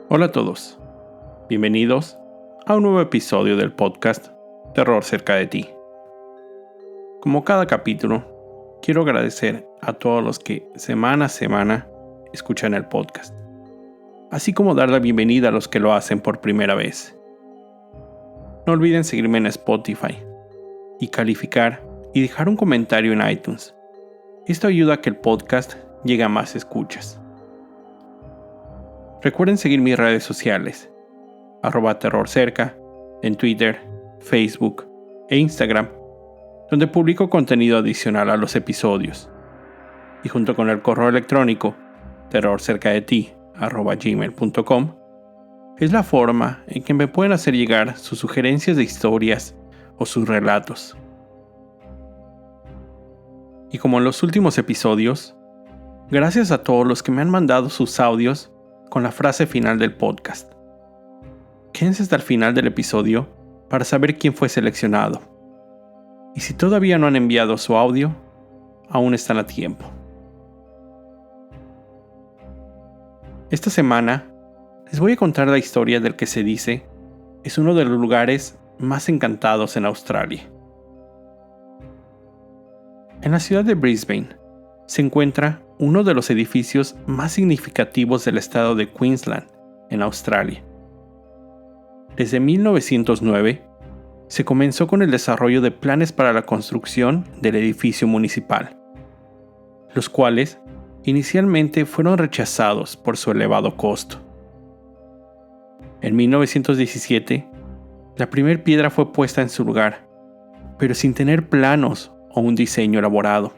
Hola a todos, bienvenidos a un nuevo episodio del podcast Terror cerca de ti. Como cada capítulo, quiero agradecer a todos los que semana a semana escuchan el podcast, así como dar la bienvenida a los que lo hacen por primera vez. No olviden seguirme en Spotify y calificar y dejar un comentario en iTunes. Esto ayuda a que el podcast llegue a más escuchas. Recuerden seguir mis redes sociales, @terrorcerca, en Twitter, Facebook e Instagram, donde publico contenido adicional a los episodios. Y junto con el correo electrónico terrorcercadeti@gmail.com es la forma en que me pueden hacer llegar sus sugerencias de historias o sus relatos. Y como en los últimos episodios, gracias a todos los que me han mandado sus audios con la frase final del podcast. Quédense hasta el final del episodio para saber quién fue seleccionado. Y si todavía no han enviado su audio, aún están a tiempo. Esta semana les voy a contar la historia del que se dice es uno de los lugares más encantados en Australia. En la ciudad de Brisbane se encuentra uno de los edificios más significativos del estado de Queensland, en Australia. Desde 1909, se comenzó con el desarrollo de planes para la construcción del edificio municipal, los cuales inicialmente fueron rechazados por su elevado costo. En 1917, la primera piedra fue puesta en su lugar, pero sin tener planos o un diseño elaborado.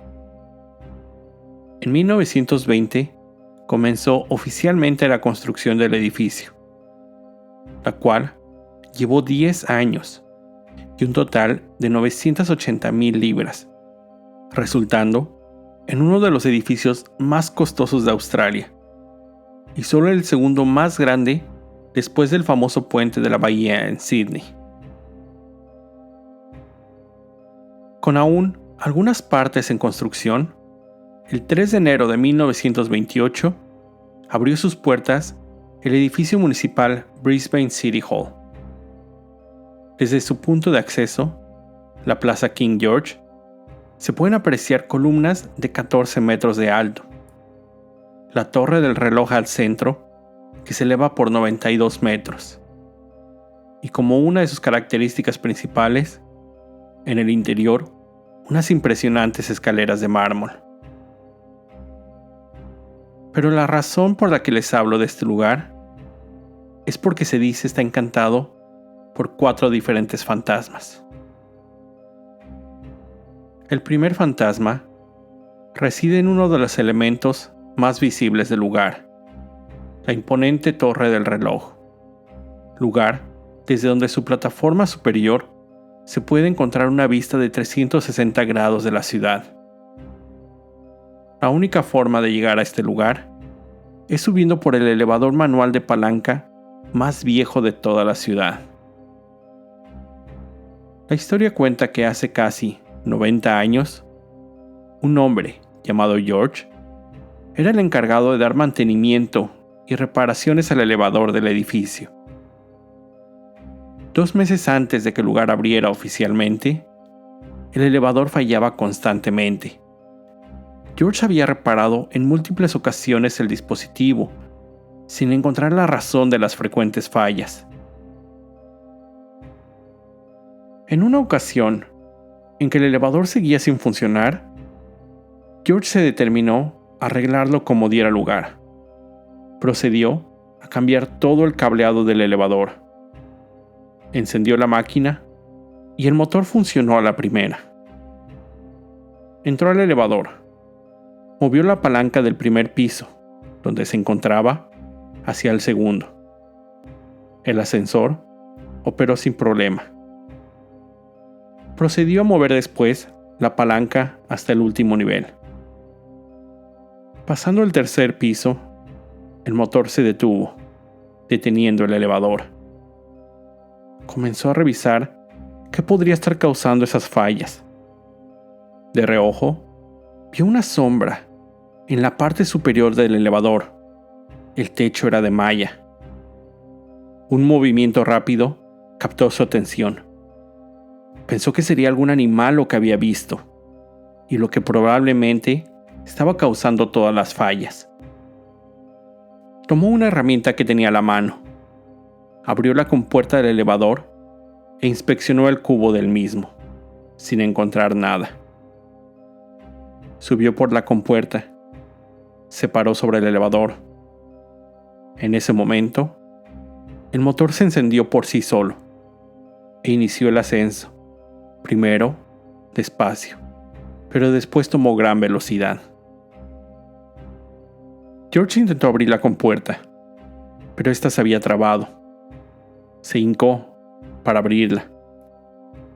En 1920 comenzó oficialmente la construcción del edificio, la cual llevó 10 años y un total de 980,000 libras, resultando en uno de los edificios más costosos de Australia y solo el segundo más grande después del famoso puente de la bahía en Sydney. Con aún algunas partes en construcción, el 3 de enero de 1928 abrió sus puertas el edificio municipal Brisbane City Hall. Desde su punto de acceso, la Plaza King George, se pueden apreciar columnas de 14 metros de alto, la torre del reloj al centro, que se eleva por 92 metros, y como una de sus características principales, en el interior, unas impresionantes escaleras de mármol. Pero la razón por la que les hablo de este lugar es porque se dice está encantado por 4 diferentes fantasmas. El primer fantasma reside en uno de los elementos más visibles del lugar, la imponente torre del reloj, lugar desde donde su plataforma superior se puede encontrar una vista de 360 grados de la ciudad. La única forma de llegar a este lugar es subiendo por el elevador manual de palanca más viejo de toda la ciudad. La historia cuenta que hace casi 90 años, un hombre llamado George era el encargado de dar mantenimiento y reparaciones al elevador del edificio. 2 meses antes de que el lugar abriera oficialmente, el elevador fallaba constantemente. George había reparado en múltiples ocasiones el dispositivo, sin encontrar la razón de las frecuentes fallas. En una ocasión, en que el elevador seguía sin funcionar, George se determinó a arreglarlo como diera lugar. Procedió a cambiar todo el cableado del elevador. Encendió la máquina y el motor funcionó a la primera. Entró al elevador. Movió la palanca del primer piso, donde se encontraba, hacia el segundo. El ascensor operó sin problema. Procedió a mover después la palanca hasta el último nivel. Pasando el tercer piso, el motor se detuvo, deteniendo el elevador. Comenzó a revisar qué podría estar causando esas fallas. De reojo, vio una sombra en la parte superior del elevador. El techo era de malla, Un movimiento rápido captó su atención. Pensó que sería algún animal lo que había visto, y lo que probablemente estaba causando todas las fallas. Tomó una herramienta que tenía a la mano, abrió la compuerta del elevador e inspeccionó el cubo del mismo, sin encontrar nada. Subió por la compuerta, se paró sobre el elevador. En ese momento, el motor se encendió por sí solo e inició el ascenso, primero despacio, pero después tomó gran velocidad. George intentó abrir la compuerta, pero ésta se había trabado. Se hincó para abrirla.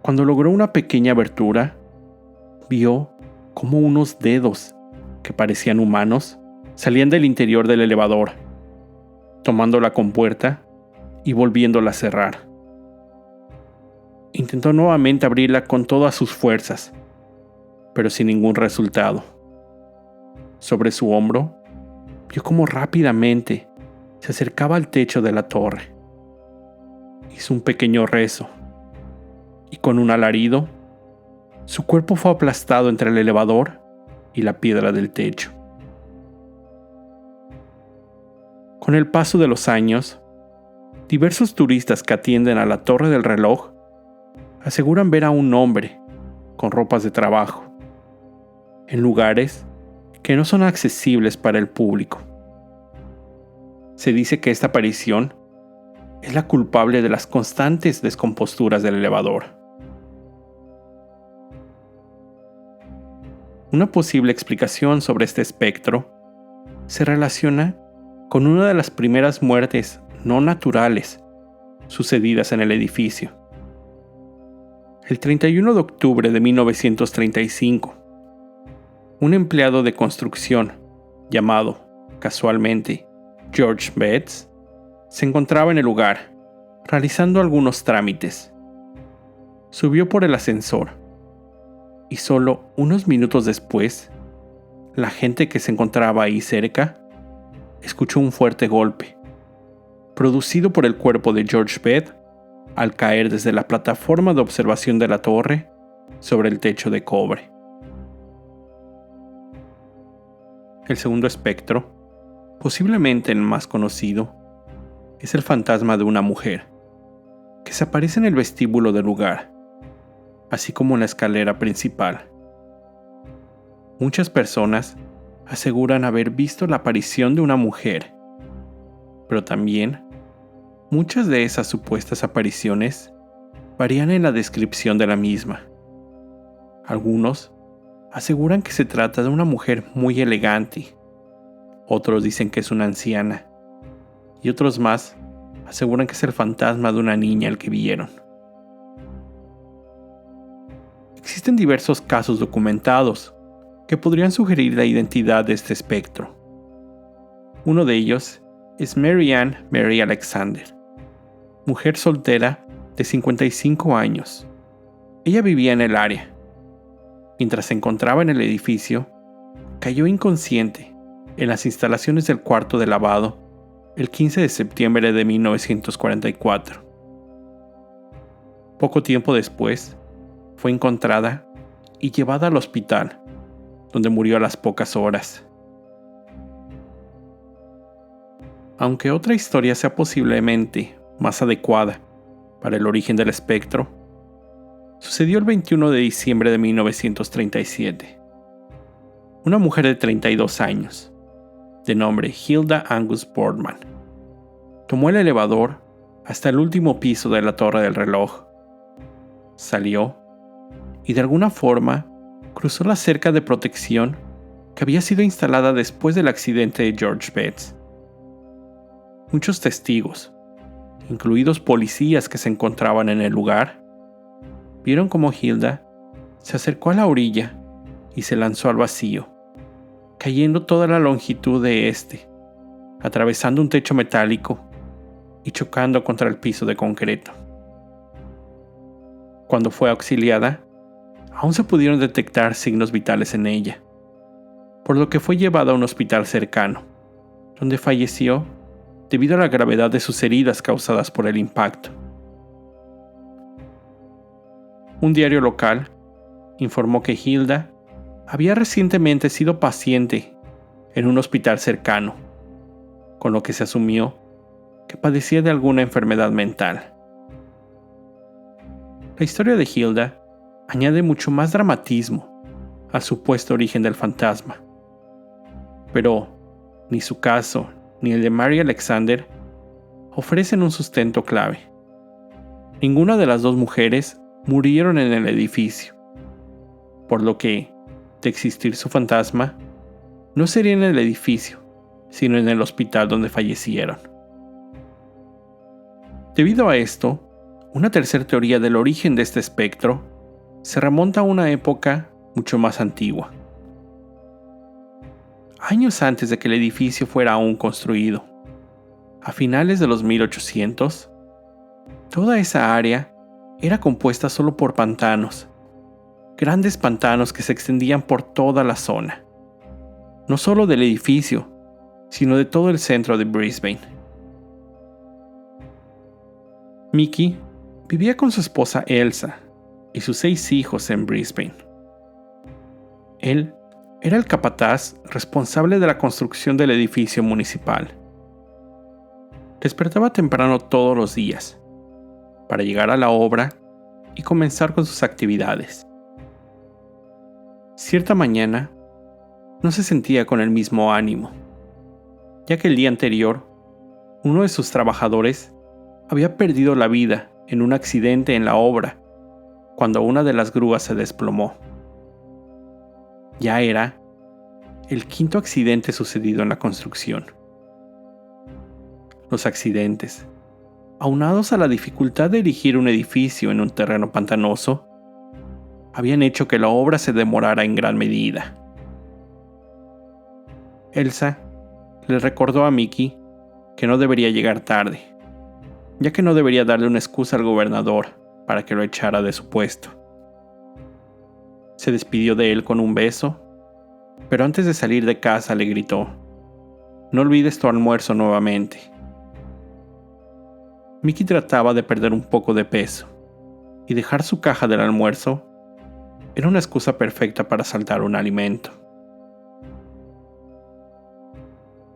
Cuando logró una pequeña abertura, vio cómo unos dedos, que parecían humanos, salían del interior del elevador, tomando la compuerta y volviéndola a cerrar. Intentó nuevamente abrirla con todas sus fuerzas, pero sin ningún resultado. Sobre su hombro, vio cómo rápidamente se acercaba al techo de la torre. Hizo un pequeño rezo, y con un alarido, su cuerpo fue aplastado entre el elevador y la piedra del techo. Con el paso de los años, diversos turistas que atienden a la torre del reloj aseguran ver a un hombre con ropas de trabajo en lugares que no son accesibles para el público. Se dice que esta aparición es la culpable de las constantes descomposturas del elevador. Una posible explicación sobre este espectro se relaciona con una de las primeras muertes no naturales sucedidas en el edificio. El 31 de octubre de 1935, un empleado de construcción llamado, casualmente, George Betts, se encontraba en el lugar, realizando algunos trámites. Subió por el ascensor, y solo unos minutos después, la gente que se encontraba ahí cerca escuchó un fuerte golpe, producido por el cuerpo de George Betts al caer desde la plataforma de observación de la torre sobre el techo de cobre. El segundo espectro, posiblemente el más conocido, es el fantasma de una mujer, que se aparece en el vestíbulo del lugar, así como en la escalera principal. Muchas personas aseguran haber visto la aparición de una mujer, pero también muchas de esas supuestas apariciones varían en la descripción de la misma. Algunos aseguran que se trata de una mujer muy elegante, otros dicen que es una anciana, y otros más aseguran que es el fantasma de una niña el que vieron. Existen diversos casos documentados que podrían sugerir la identidad de este espectro. Uno de ellos es Mary Ann Mary Alexander, mujer soltera de 55 años. Ella vivía en el área. Mientras se encontraba en el edificio, cayó inconsciente en las instalaciones del cuarto de lavado el 15 de septiembre de 1944. Poco tiempo después, fue encontrada y llevada al hospital, donde murió a las pocas horas. Aunque otra historia sea posiblemente más adecuada para el origen del espectro, sucedió el 21 de diciembre de 1937. Una mujer de 32 años, de nombre Hilda Angus Boardman, tomó el elevador hasta el último piso de la torre del reloj. Salió y de alguna forma cruzó la cerca de protección que había sido instalada después del accidente de George Betts. Muchos testigos, incluidos policías que se encontraban en el lugar, vieron cómo Hilda se acercó a la orilla y se lanzó al vacío, cayendo toda la longitud de este, atravesando un techo metálico y chocando contra el piso de concreto. Cuando fue auxiliada, aún se pudieron detectar signos vitales en ella, por lo que fue llevada a un hospital cercano, donde falleció debido a la gravedad de sus heridas causadas por el impacto. Un diario local informó que Hilda había recientemente sido paciente en un hospital cercano, con lo que se asumió que padecía de alguna enfermedad mental. La historia de Hilda añade mucho más dramatismo al supuesto origen del fantasma, pero ni su caso ni el de Mary Alexander ofrecen un sustento clave. Ninguna de las dos mujeres murieron en el edificio, por lo que, de existir su fantasma, no sería en el edificio, sino en el hospital donde fallecieron. Debido a esto, una tercera teoría del origen de este espectro se remonta a una época mucho más antigua. Años antes de que el edificio fuera aún construido, a finales de los 1800, toda esa área era compuesta solo por pantanos, grandes pantanos que se extendían por toda la zona, no solo del edificio, sino de todo el centro de Brisbane. Mickey vivía con su esposa Elsa y sus 6 hijos en Brisbane. Él era el capataz responsable de la construcción del edificio municipal. Despertaba temprano todos los días para llegar a la obra y comenzar con sus actividades. Cierta mañana no se sentía con el mismo ánimo, ya que el día anterior uno de sus trabajadores había perdido la vida en un accidente en la obra cuando una de las grúas se desplomó. Ya era el 5º accidente sucedido en la construcción. Los accidentes, aunados a la dificultad de erigir un edificio en un terreno pantanoso, habían hecho que la obra se demorara en gran medida. Elsa le recordó a Mickey que no debería llegar tarde, ya que no debería darle una excusa al gobernador para que lo echara de su puesto. Se despidió de él con un beso, pero antes de salir de casa le gritó: «No olvides tu almuerzo nuevamente». Mickey trataba de perder un poco de peso, y dejar su caja del almuerzo era una excusa perfecta para saltar un alimento.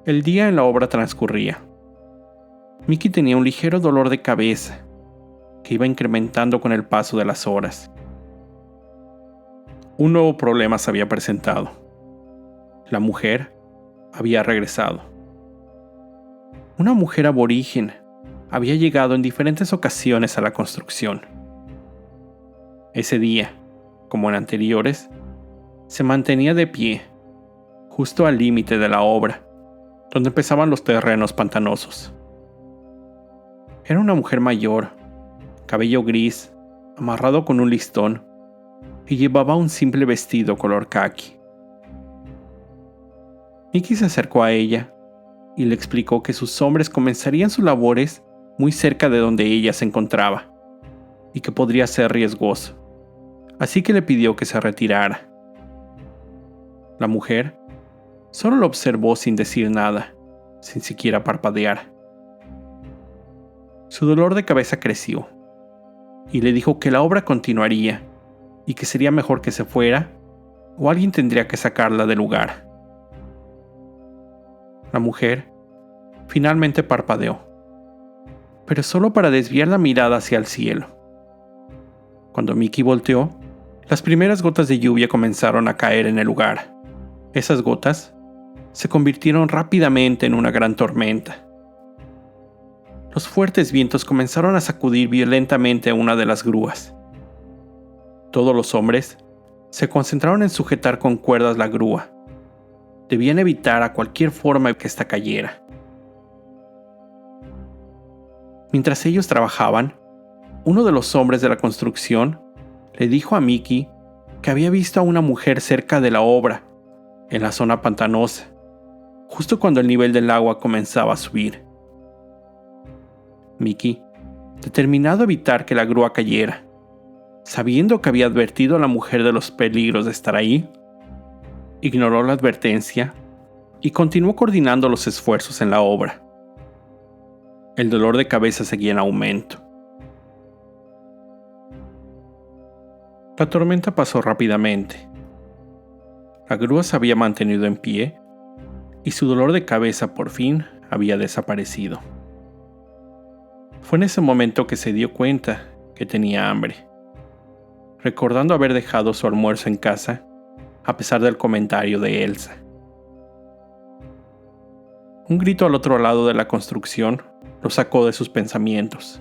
El día en la obra transcurría. Mickey tenía un ligero dolor de cabeza, que iba incrementando con el paso de las horas. Un nuevo problema se había presentado. La mujer había regresado. Una mujer aborigen había llegado en diferentes ocasiones a la construcción. Ese día, como en anteriores, se mantenía de pie, justo al límite de la obra, donde empezaban los terrenos pantanosos. Era una mujer mayor, cabello gris, amarrado con un listón, y llevaba un simple vestido color caqui. Mickey se acercó a ella y le explicó que sus hombres comenzarían sus labores muy cerca de donde ella se encontraba, y que podría ser riesgoso, así que le pidió que se retirara. La mujer solo lo observó sin decir nada, sin siquiera parpadear. Su dolor de cabeza creció, y le dijo que la obra continuaría, y que sería mejor que se fuera, o alguien tendría que sacarla del lugar. La mujer finalmente parpadeó, pero solo para desviar la mirada hacia el cielo. Cuando Mickey volteó, las primeras gotas de lluvia comenzaron a caer en el lugar. Esas gotas se convirtieron rápidamente en una gran tormenta. Los fuertes vientos comenzaron a sacudir violentamente a una de las grúas. Todos los hombres se concentraron en sujetar con cuerdas la grúa. Debían evitar a cualquier forma que ésta cayera. Mientras ellos trabajaban, uno de los hombres de la construcción le dijo a Mickey que había visto a una mujer cerca de la obra, en la zona pantanosa, justo cuando el nivel del agua comenzaba a subir. Mickey, determinado a evitar que la grúa cayera, sabiendo que había advertido a la mujer de los peligros de estar ahí, ignoró la advertencia y continuó coordinando los esfuerzos en la obra. El dolor de cabeza seguía en aumento. La tormenta pasó rápidamente. La grúa se había mantenido en pie y su dolor de cabeza por fin había desaparecido. Fue en ese momento que se dio cuenta que tenía hambre, recordando haber dejado su almuerzo en casa a pesar del comentario de Elsa. Un grito al otro lado de la construcción lo sacó de sus pensamientos.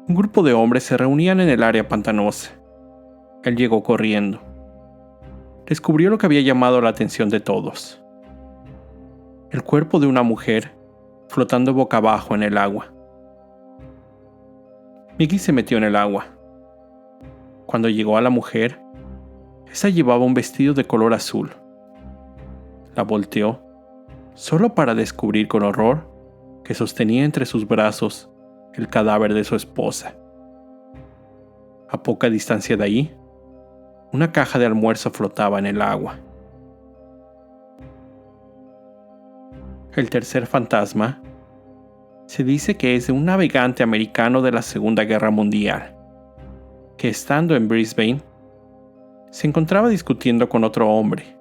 Un grupo de hombres se reunían en el área pantanosa. Él llegó corriendo. Descubrió lo que había llamado la atención de todos. El cuerpo de una mujer flotando boca abajo en el agua. Mickey se metió en el agua. Cuando llegó a la mujer, esa llevaba un vestido de color azul. La volteó, solo para descubrir con horror que sostenía entre sus brazos el cadáver de su esposa. A poca distancia de ahí, una caja de almuerzo flotaba en el agua. El tercer fantasma se dice que es de un navegante americano de la Segunda Guerra Mundial, que estando en Brisbane, se encontraba discutiendo con otro hombre.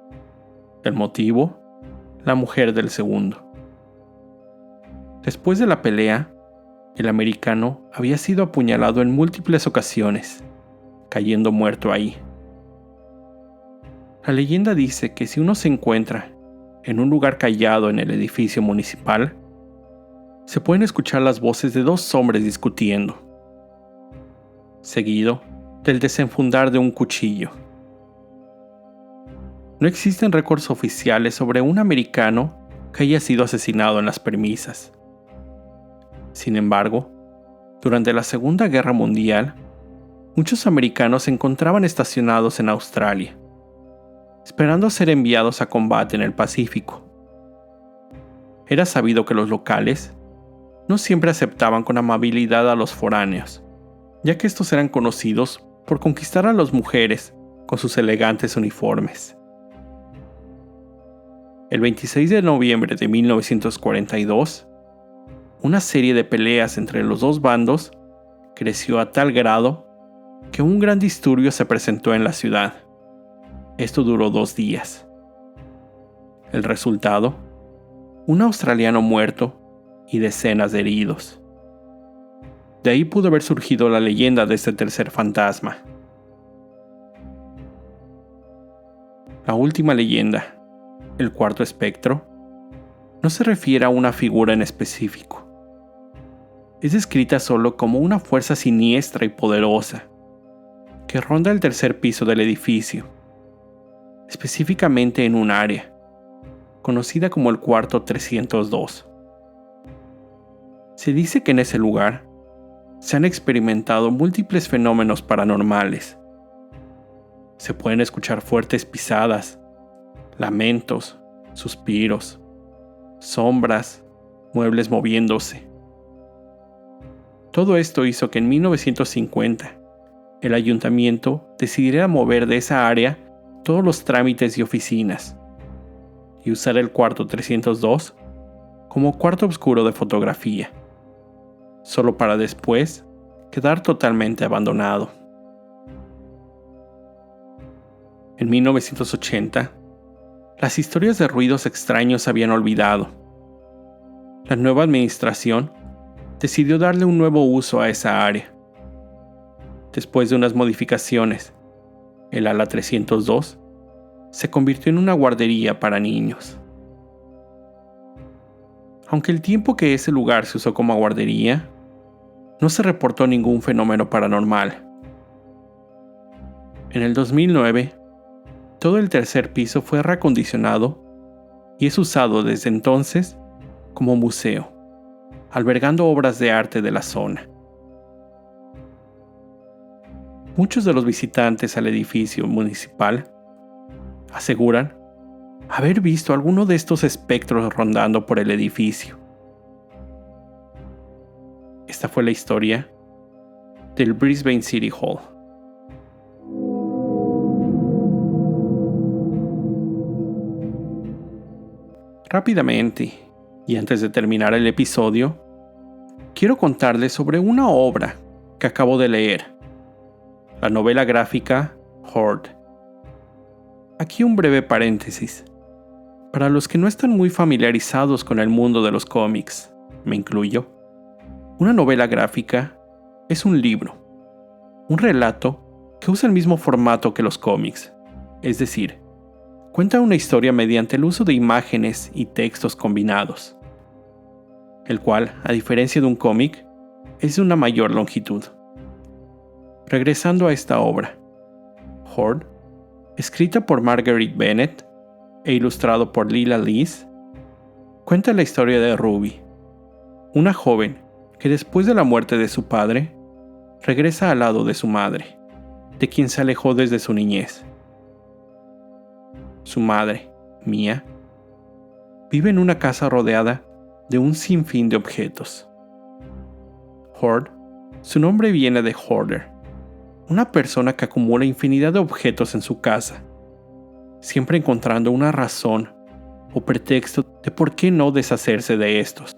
El motivo, la mujer del segundo. Después de la pelea, el americano había sido apuñalado en múltiples ocasiones, cayendo muerto ahí. La leyenda dice que si uno se encuentra en un lugar callado en el edificio municipal, se pueden escuchar las voces de dos hombres discutiendo, seguido del desenfundar de un cuchillo. No existen récords oficiales sobre un americano que haya sido asesinado en las premisas. Sin embargo, durante la Segunda Guerra Mundial, muchos americanos se encontraban estacionados en Australia, esperando ser enviados a combate en el Pacífico. Era sabido que los locales no siempre aceptaban con amabilidad a los foráneos, ya que estos eran conocidos por conquistar a las mujeres con sus elegantes uniformes. El 26 de noviembre de 1942, una serie de peleas entre los dos bandos creció a tal grado que un gran disturbio se presentó en la ciudad. Esto duró 2 días. El resultado, un australiano muerto y decenas de heridos. De ahí pudo haber surgido la leyenda de este tercer fantasma. La última leyenda, el cuarto espectro, no se refiere a una figura en específico. Es descrita solo como una fuerza siniestra y poderosa que ronda el tercer piso del edificio, específicamente en un área conocida como el cuarto 302. Se dice que en ese lugar se han experimentado múltiples fenómenos paranormales. Se pueden escuchar fuertes pisadas, lamentos, suspiros, sombras, muebles moviéndose. Todo esto hizo que en 1950 el ayuntamiento decidiera mover de esa área todos los trámites y oficinas y usar el cuarto 302 como cuarto oscuro de fotografía, solo para después quedar totalmente abandonado. En 1980, las historias de ruidos extraños se habían olvidado. La nueva administración decidió darle un nuevo uso a esa área. Después de unas modificaciones, el ala 302 se convirtió en una guardería para niños. Aunque el tiempo que ese lugar se usó como guardería, no se reportó ningún fenómeno paranormal. En el 2009, todo el tercer piso fue reacondicionado y es usado desde entonces como museo, albergando obras de arte de la zona. Muchos de los visitantes al edificio municipal aseguran haber visto alguno de estos espectros rondando por el edificio. Esta fue la historia del Brisbane City Hall. Rápidamente, y antes de terminar el episodio, quiero contarles sobre una obra que acabo de leer, la novela gráfica Horde. Aquí un breve paréntesis. Para los que no están muy familiarizados con el mundo de los cómics, me incluyo, una novela gráfica es un libro, un relato que usa el mismo formato que los cómics, es decir, cuenta una historia mediante el uso de imágenes y textos combinados, el cual, a diferencia de un cómic, es de una mayor longitud. Regresando a esta obra, Horde, escrita por Marguerite Bennett e ilustrado por Lila Lees, cuenta la historia de Ruby, una joven que después de la muerte de su padre, regresa al lado de su madre, de quien se alejó desde su niñez. Su madre, Mia, vive en una casa rodeada de un sinfín de objetos. Horde, su nombre viene de hoarder, una persona que acumula infinidad de objetos en su casa, siempre encontrando una razón o pretexto de por qué no deshacerse de estos.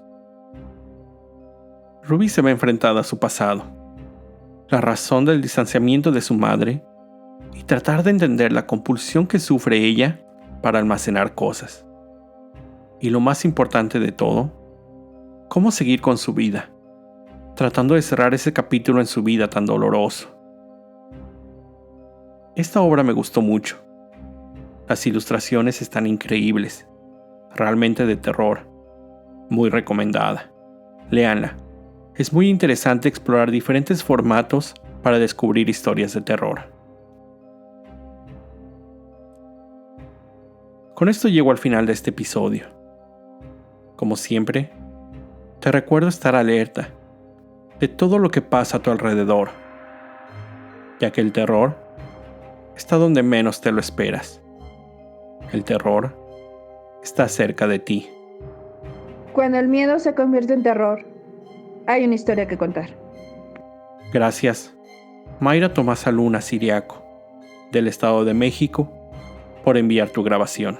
Ruby se ve enfrentada a su pasado, la razón del distanciamiento de su madre y tratar de entender la compulsión que sufre ella para almacenar cosas. Y lo más importante de todo, cómo seguir con su vida, tratando de cerrar ese capítulo en su vida tan doloroso. Esta obra me gustó mucho. Las ilustraciones están increíbles, realmente de terror. Muy recomendada. Léanla. Es muy interesante explorar diferentes formatos para descubrir historias de terror. Con esto llego al final de este episodio. Como siempre, te recuerdo estar alerta de todo lo que pasa a tu alrededor, ya que el terror está donde menos te lo esperas. El terror está cerca de ti. Cuando el miedo se convierte en terror, hay una historia que contar. Gracias, Mayra Tomasa Luna Siriaco, del Estado de México, por enviar tu grabación.